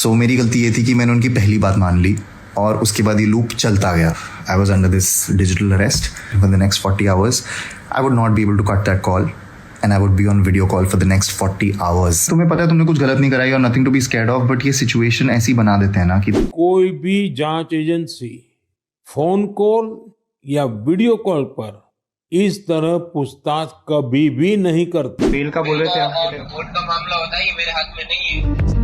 सो मेरी गलती ये थी कि मैंने उनकी पहली बात मान ली और उसके बाद ये लूप चलता गया. I was under this digital arrest for the next 40 hours. I would not be able to cut that call and I would be on video call for the next 40 hours. तुम्हें पता है तुमने कुछ गलत नहीं कराई और nothing to be scared of, but ये situation ऐसी बना देते हैं ना कि कोई भी जांच एजेंसी फोन कॉल या वीडियो कॉल पर इस तरह पूछताछ कभी भी नहीं करती. बेल का बोल रहे थे आप. वोट का मामला होता है, ये मेरे हाथ में नहीं है.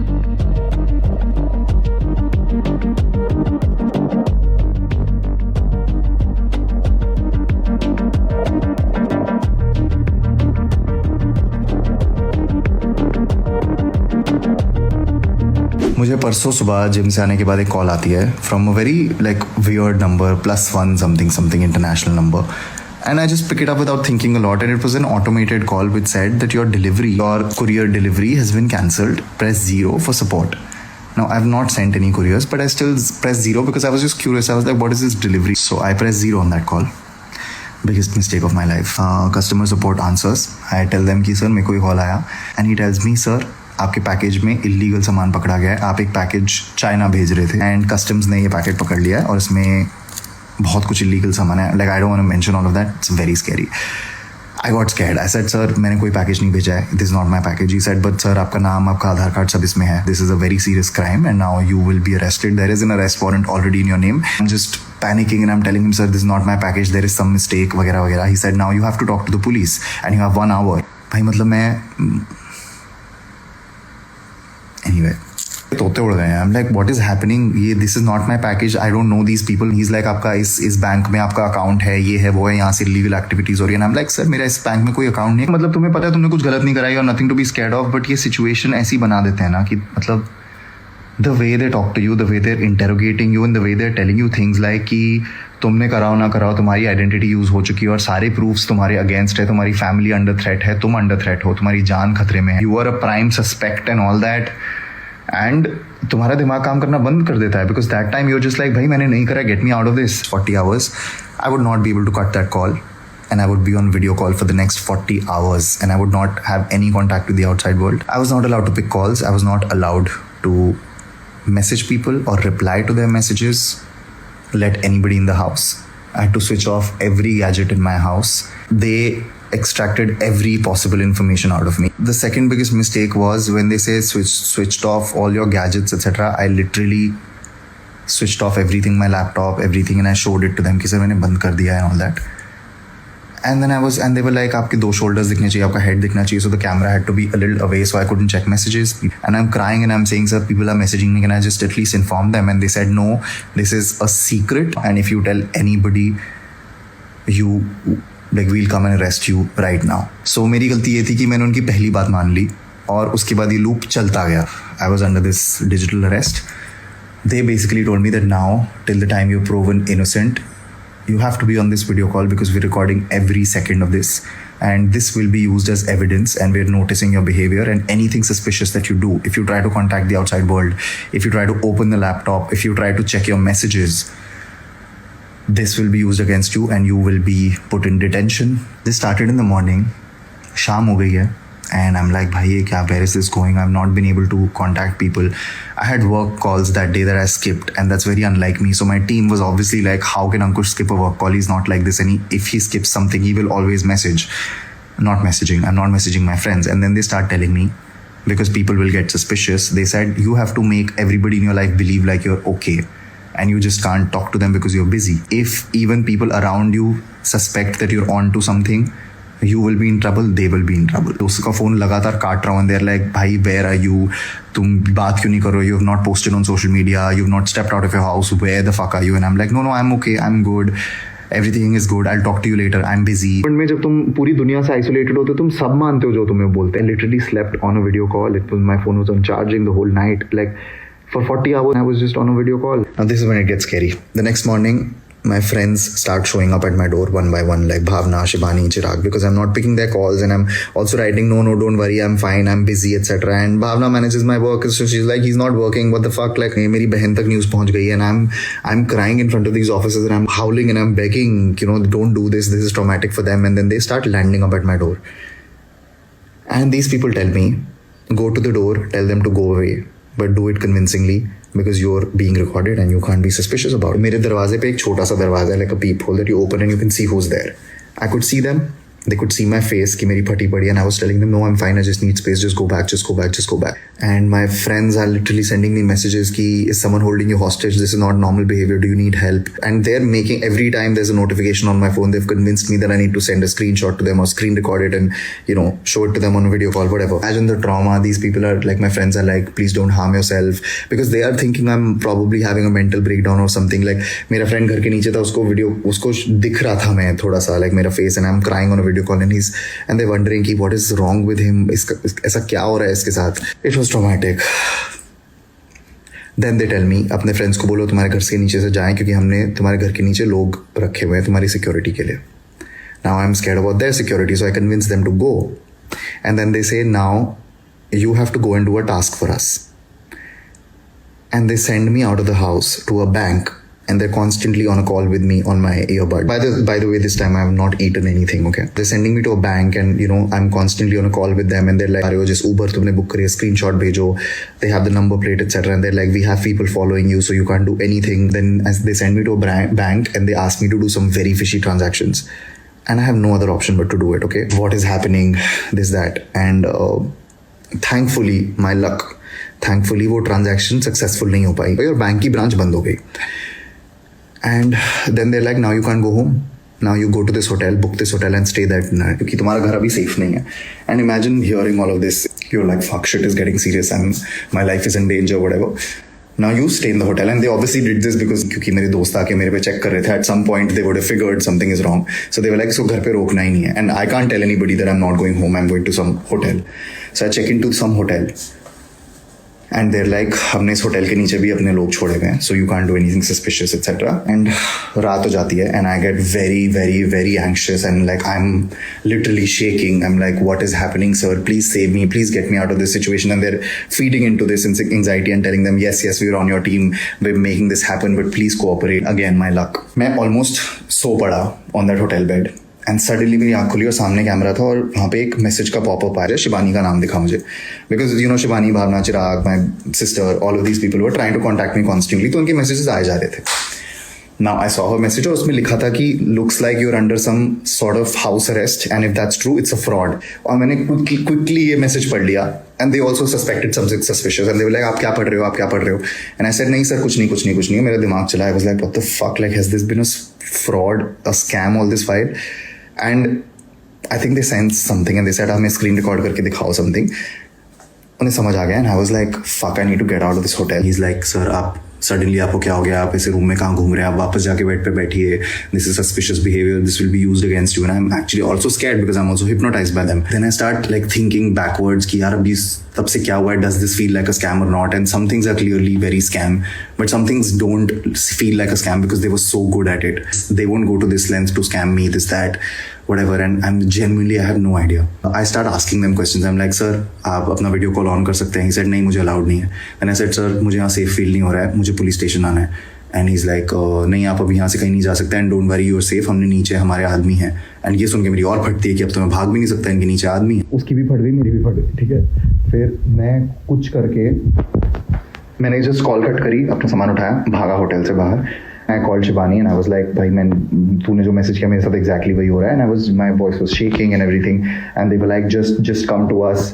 मुझे परसों सुबह जिम से आने के बाद एक कॉल आती है from a very like weird number +1 something international number. And I just pick it up without thinking a lot, and it was an automated call which said that your courier delivery has been cancelled. Press 0 for support. Now I've not sent any couriers, but I still pressed 0 because I was just curious. I was like, what is this delivery? So I pressed 0 on that call. Biggest mistake of my life. Customer support answers. I tell them कि sir मेरे को एक call आया, and he tells me, sir आपके package में illegal सामान पकड़ा गया है. आप एक पैकेज चाइना भेज रहे थे एंड कस्टम्स ने ये पैकेट पकड़ लिया है और इसमें बहुत कुछ इलीगल सामान है. Like I don't want to mention all of that. It's very scary. I got scared. I said sir मैंने कोई पैकेज नहीं भेजा है. This is not my package. He said but sir आपका नाम, आपका आधार कार्ड सब इसमें है. This is a very serious crime and now you will be arrested. There is an arrest warrant already in your name. I am just panicking and I'm telling him, sir, this is not my package, there is some mistake वगैरह वगैरह. He said now you have to talk to the police and you have 1 hour. भाई मतलब मैं anyway तोते उड़ गए हैं. I'm like what is happening? ये this is not my package. I don't know these people. He's like आपका इस बैंक में आपका अकाउंट है, ये है वो है, यहाँ से illegal activities हो रही है. I'm like sir मेरा इस बैंक में कोई अकाउंट नहीं है. मतलब तुम्हें पता है तुमने कुछ गलत नहीं कराई और nothing to be scared of, but ये situation ऐसी बना देते हैं ना कि मतलब the way they talk to you, the way they're interrogating you and the way they're telling you things like कि तुमने कराओ ना कराओ तुम्हारी आइडेंटिटी यूज हो चुकी है और सारे प्रूफ्स तुम्हारे अगेंस्ट है, तुम्हारी फैमिली अंडर थ्रेट है, तुम अंडर थ्रेट हो, तुम्हारी जान खतरे में है, you are a prime suspect and all that. And तुम्हारा दिमाग काम करना बंद कर देता है because that time you're just like भाई मैंने नहीं करा, get me out of this 40 hours. I would not be able to cut that call and I would be on video call for the next 40 hours and I would not have any contact with the outside world. I was not allowed to pick calls. I was not allowed to message people or reply to their messages, let anybody in the house. I had to switch off every gadget in my house. They extracted every possible information out of me. The second biggest mistake was when they say switched off all your gadgets etc. I literally switched off everything, my laptop, everything, and I showed it to them कि sir मैंने बंद कर दिया and all that. And then they were like आपके 2 shoulders दिखने चाहिए, आपका head दिखना चाहिए. So the camera had to be a little away so I couldn't check messages. And I'm crying and I'm saying, sir, people are messaging me. Can I just at least inform them? And they said, no, this is a secret. And if you tell anybody, we'll come and arrest you right now. So मेरी गलती ये थी कि मैंने उनकी पहली बात मान ली और उसके बाद ये loop चलता गया. I was under this digital arrest. They basically told me that now, till the time you're proven innocent, you have to be on this video call because we're recording every second of this and this will be used as evidence and we're noticing your behavior and anything suspicious that you do. If you try to contact the outside world, if you try to open the laptop, if you try to check your messages, this will be used against you and you will be put in detention. This started in the morning. शाम हो गई है and I'm like bhai ye kya, where is this going? I've not been able to contact people. I had work calls that day that I skipped and that's very unlike me. So my team was obviously like, how can Ankush skip a work call? He's not like this, and if he skips something he will always message. I'm not messaging my friends. And then they start telling me, because people will get suspicious, they said you have to make everybody in your life believe like you're okay and you just can't talk to them because you're busy. If even people around you suspect that you're on to something, you will be in trouble, they will be in trouble. दोस्त का phone लगातार काट रहा हूँ and they're like, भाई where are you? तुम बात क्यों नहीं कर रहे हो? You have not posted on social media, you have not stepped out of your house, where the fuck are you? And I'm like, no, I'm okay, I'm good, everything is good, I'll talk to you later, I'm busy. में जब तुम पूरी दुनिया से isolated होते हो तुम सब मानते हो जो तुम्हें बोलते हैं. I literally slept on a video call. My phone was on charging the whole night. Like for 40 hours I was just on a video call. Now this is when it gets scary. The next morning my friends start showing up at my door one by one, like Bhavna, Shibani, Chirag, because I'm not picking their calls and I'm also writing, no, don't worry, I'm fine, I'm busy, etc. And Bhavna manages my work, so she's like, he's not working, what the fuck, like, मेरी बहन तक news पहुंच गई है, and I'm crying in front of these officers and I'm howling and I'm begging, don't do this is traumatic for them. And then they start landing up at my door. And these people tell me, go to the door, tell them to go away. but do it convincingly because you're being recorded and you can't be suspicious about it. मेरे दरवाजे पे एक छोटा सा दरवाजा है, like a peephole that you open and you can see who's there. I could see them. They could see my face कि मेरी फटी पड़ी, and I was telling them, no, I'm fine, I just need space, just go back, just go back, just go back. And my friends are literally sending me messages कि is someone holding you hostage? This is not normal behavior. Do you need help? And they're making, every time there's a notification on my phone, they've convinced me that I need to send a screenshot to them or screen record it and, you know, show it to them on a video call, whatever. Imagine the trauma. These people are like, my friends are like, please don't harm yourself, because they are thinking I'm probably having a mental breakdown or something. Like मेरा friend घर के नीचे था, उसको दिख रहा था मैं थोड़ा सा, like मेरा face, and I'm crying on a video call and they're wondering कि what is wrong with him, ऐसा क्या हो रहा है इसके साथ. It was traumatic. Then they tell me, अपने friends को बोलो तुम्हारे घर के नीचे से जाएं क्योंकि हमने तुम्हारे घर के नीचे लोग रखे हुए हैं तुम्हारी security के लिए. Now I'm scared about their security, so I convince them to go. And then they say, now you have to go and do a task for us. And they send me out of the house to a bank. And they're constantly on a call with me on my earbud. By the way, this time I have not eaten anything, okay? They're sending me to a bank and, you know, I'm constantly on a call with them and they're like, just Uber tumne book kariye, screenshot bhejo. They have the number plate, etc. And they're like, we have people following you, so you can't do anything. Then as they send me to a bank and they ask me to do some very fishy transactions. And I have no other option but to do it, okay? What is happening? This, that. And thankfully, my luck, thankfully वो transaction successful नहीं हो पाई और bank की branch बंद हो गई. And then they're like, now you can't go home. Now you go to this hotel, book this hotel and stay that night क्योंकि तुम्हारा घर अभी safe नहीं है. And imagine hearing all of this. You're like, fuck, shit is getting serious and my life is in danger, whatever. Now you stay in the hotel, and they obviously did this because क्योंकि मेरे दोस्त आके मेरे पे check कर रहे थे. At some point they would have figured something is wrong. So they were like, so घर पे रोकना ही नहीं है. And I can't tell anybody that I'm not going home. I'm going to some hotel. So I check into some hotel. And they're like, हमने इस hotel के नीचे भी अपने लोग छोड़े हुए हैं, so you can't do anything suspicious, etc. And रात हो जाती है, and I get very, very, very anxious, and like I'm literally shaking. I'm like, what is happening, sir? Please save me. Please get me out of this situation. And they're feeding into this anxiety and telling them, yes, we're on your team. We're making this happen, but please cooperate. Again, my luck. मैं almost सो पड़ा on that hotel bed. And suddenly मेरी आँख खुली और सामने camera था और वहाँ पे एक मैसेज का पॉपअप आया, शिवानी का नाम दिखा मुझे, because you know Shivani, Bhavna, Chirag, my sister, all of these people were trying to contact me constantly, तो उनके मैसेजेस आए जा रहे थे. Now I saw her message और उसमें लिखा था कि looks like you are under some sort of house arrest and if that's true it's a fraud. और मैंने क्विकली ये मैसेज पढ़ लिया and they also suspected something suspicious and they were like, आप क्या पढ़ रहे हो. एंड आई सेड, नहीं सर, कुछ नहीं. मेरा दिमाग चला. I was like, what the fuck, like has this been a fraud, a scam, all this file. And I think they sensed something and they said, हमें screen record करके दिखाओ something. उन्हें समझ आ गया and I was like, fuck, I need to get out of this hotel. He's like, sir, आप suddenly आपको क्या हो गया, आप ऐसे रूम में कहाँ घूम रहे हैं, आप वापस जाके बेड पे बैठिए, this is suspicious behaviour, this will be used against you. And I am actually also scared because I am also hypnotised by them. Then I start like thinking backwards कि यार अभी तब से क्या हुआ है, does this feel like a scam और not. And some things are clearly very scam but some things don't feel like a scam because they were so good at it. They won't go to this length to scam me, this, that, whatever. And I'm genuinely, I have no idea. I start asking them questions. I'm like, sir, आप अपना video call on कर सकते हैं. He said, नहीं, मुझे allowed नहीं है. And I said, sir, मुझे यहाँ सेफ फील नहीं हो रहा है, मुझे पुलिस स्टेशन आना है. And he's like, नहीं, आप अभी यहाँ से कहीं नहीं जा सकते. And don't worry, you're safe. हमने नीचे हमारे आदमी हैं. And ये सुन के मेरी और फटती है कि अब तो मैं भाग भी नहीं सकता, इनके नीचे आदमी है. उसकी भी फट गई, मेरी भी फट गई. ठीक है, फिर मैं कुछ करके मैंने जस्ट कॉल कट करी, अपना सामान उठाया, भागा होटल से बाहर. I called Shivani and I was like, भाई मैं, तूने जो मैसेज किया मेरे साथ exactly वही हो रहा है. And my voice was shaking and everything. And they were like, just come to us.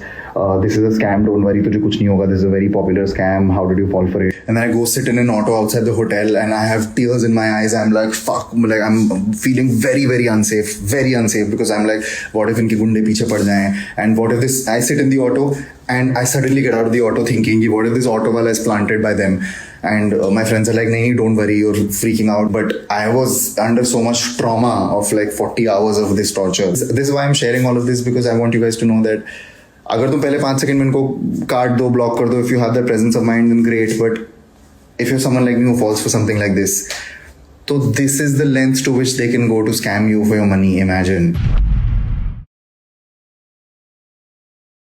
This is a scam. Don't worry, तुझे कुछ नहीं होगा. This is a very popular scam. How did you fall for it? And then I go sit in an auto outside the hotel and I have tears in my eyes. I'm like, fuck, like I'm feeling very, very unsafe because I'm like, what if इनके गुंडे पीछे पड़ जाएं? And what if this? I sit in the auto and I suddenly get out of the auto thinking, what if this auto wala is planted by them? And my friends are like, nahi, don't worry, you're freaking out. But I was under so much trauma of like 40 hours of this torture. This is why I'm sharing all of this, because I want you guys to know that अगर तुम पहले 5 second में इनको काट दो, block कर दो, if you have the presence of mind, then great. But if you're someone like me who falls for something like this, so this is the lengths to which they can go to scam you for your money. Imagine.